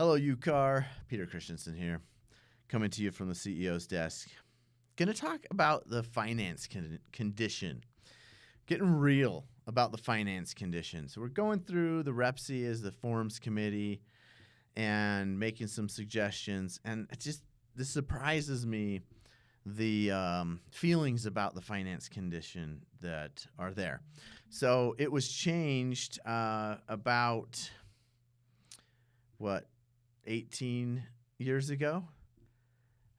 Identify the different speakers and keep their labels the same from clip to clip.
Speaker 1: Hello, UCAR. Peter Christensen here, coming to you from the CEO's desk. Going to talk about the finance condition, getting real about the finance condition. So we're going through the REPC as the forms committee and making some suggestions. And this surprises me, the feelings about the finance condition that are there. So it was changed about, 18 years ago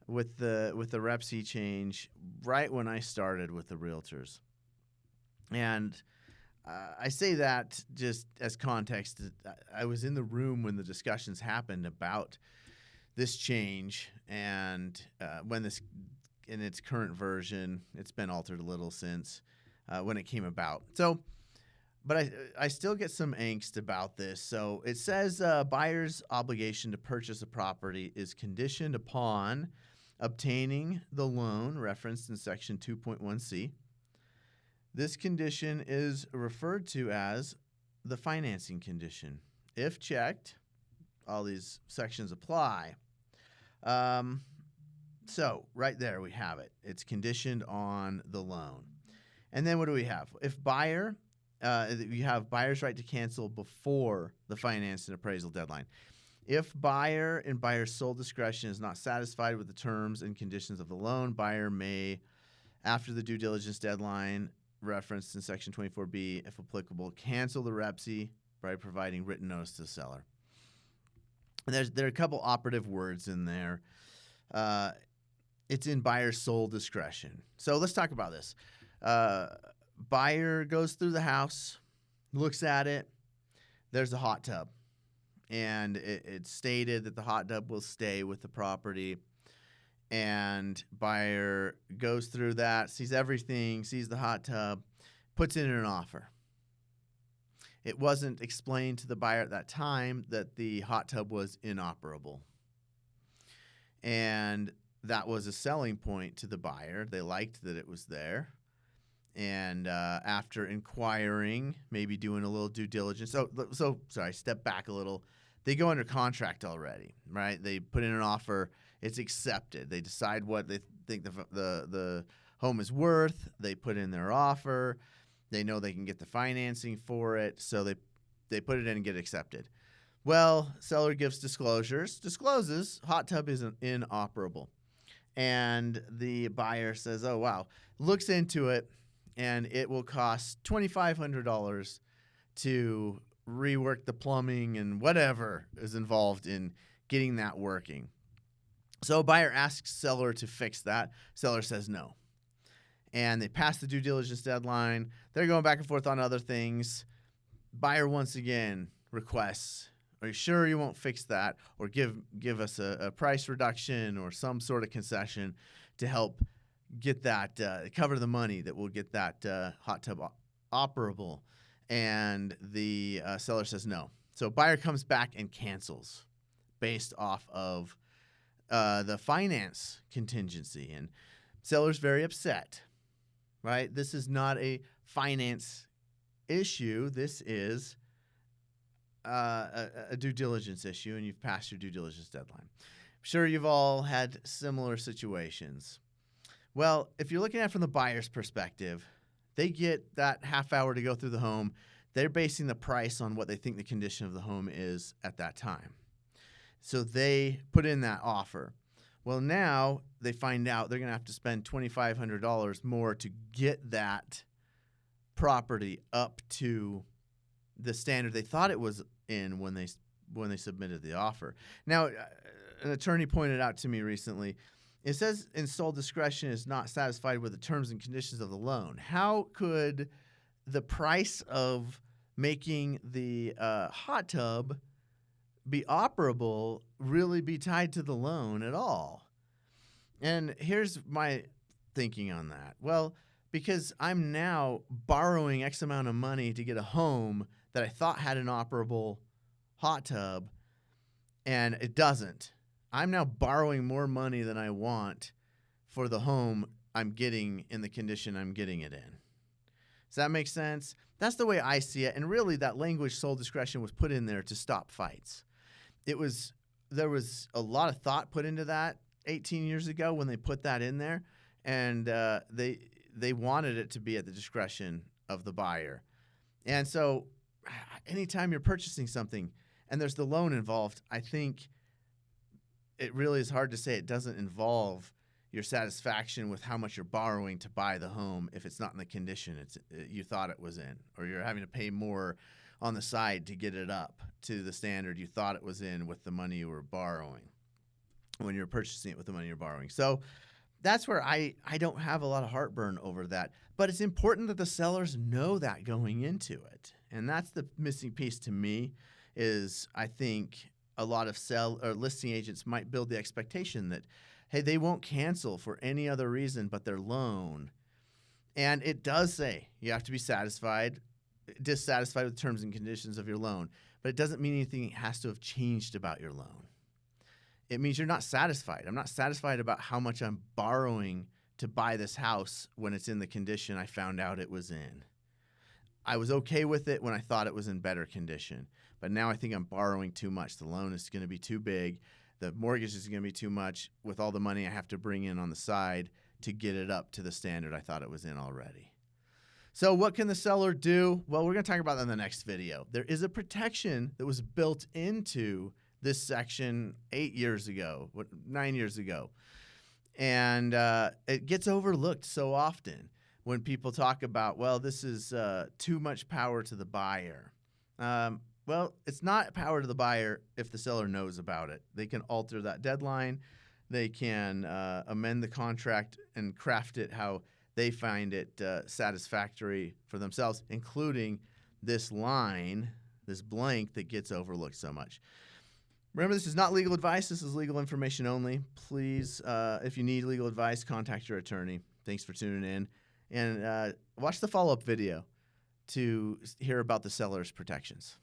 Speaker 1: with the REPC change, right when I started with the realtors. And I say that just as context. I was in the room when the discussions happened about this change, and when this, in its current version, it's been altered a little since when it came about. So, but I still get some angst about this. So it says buyer's obligation to purchase a property is conditioned upon obtaining the loan referenced in Section 2.1c. This condition is referred to as the financing condition. If checked, all these sections apply. So right there we have it. It's conditioned on the loan. And then what do we have? If buyer, you have buyer's right to cancel before the finance and appraisal deadline. If buyer in buyer's sole discretion is not satisfied with the terms and conditions of the loan, buyer may, after the due diligence deadline referenced in Section 24B, if applicable, cancel the REPC by providing written notice to the seller. And there are a couple operative words in there. It's in buyer's sole discretion. So let's talk about this. Buyer goes through the house, looks at it. There's a hot tub. And it's stated that the hot tub will stay with the property. And buyer goes through that, sees everything, sees the hot tub, puts in an offer. It wasn't explained to the buyer at that time that the hot tub was inoperable. And that was a selling point to the buyer. They liked that it was there. And after inquiring, maybe doing a little due diligence. So sorry, step back a little. They go under contract already, right? They put in an offer. It's accepted. They decide what they think the home is worth. They put in their offer. They know they can get the financing for it. So they put it in and get accepted. Well, seller gives discloses hot tub isn't inoperable. And the buyer says, oh, wow, looks into it. And it will cost $2,500 to rework the plumbing and whatever is involved in getting that working. So buyer asks seller to fix that. Seller says no. And they pass the due diligence deadline. They're going back and forth on other things. Buyer once again requests, are you sure you won't fix that? Or give us a price reduction or some sort of concession to help get that, cover the money that will get that hot tub operable. And the seller says no. So buyer comes back and cancels based off of the finance contingency. And seller's very upset, right? This is not a finance issue. This is a due diligence issue, and you've passed your due diligence deadline. I'm sure you've all had similar situations. Well, if you're looking at it from the buyer's perspective, they get that half hour to go through the home. They're basing the price on what they think the condition of the home is at that time. So they put in that offer. Well, now they find out they're going to have to spend $2,500 more to get that property up to the standard they thought it was in when they submitted the offer. Now, an attorney pointed out to me recently, it says in sole discretion is not satisfied with the terms and conditions of the loan. How could the price of making the hot tub be operable really be tied to the loan at all? And here's my thinking on that. Well, because I'm now borrowing X amount of money to get a home that I thought had an operable hot tub, and it doesn't. I'm now borrowing more money than I want for the home I'm getting in the condition I'm getting it in. Does that make sense? That's the way I see it. And really, that language, sole discretion, was put in there to stop fights. It was there was a lot of thought put into that 18 years ago when they put that in there, and they wanted it to be at the discretion of the buyer. And so anytime you're purchasing something and there's the loan involved, I think it really is hard to say it doesn't involve your satisfaction with how much you're borrowing to buy the home if it's not in the condition you thought it was in, or you're having to pay more on the side to get it up to the standard you thought it was in with the money you were borrowing when you're purchasing it with the money you're borrowing. So that's where I don't have a lot of heartburn over that. But it's important that the sellers know that going into it. And that's the missing piece to me is I think a lot of listing agents might build the expectation that, hey, they won't cancel for any other reason but their loan. And it does say you have to be dissatisfied with the terms and conditions of your loan. But it doesn't mean anything has to have changed about your loan. It means you're not satisfied. I'm not satisfied about how much I'm borrowing to buy this house when it's in the condition I found out it was in. I was okay with it when I thought it was in better condition, but now I think I'm borrowing too much. The loan is going to be too big. The mortgage is going to be too much with all the money I have to bring in on the side to get it up to the standard I thought it was in already. So what can the seller do? Well, we're going to talk about that in the next video. There is a protection that was built into this section 9 years ago. And it gets overlooked so often when people talk about, well, this is too much power to the buyer. Well, it's not power to the buyer if the seller knows about it. They can alter that deadline. They can amend the contract and craft it how they find it satisfactory for themselves, including this line, this blank that gets overlooked so much. Remember, this is not legal advice. This is legal information only. Please, if you need legal advice, contact your attorney. Thanks for tuning in. And watch the follow-up video to hear about the seller's protections.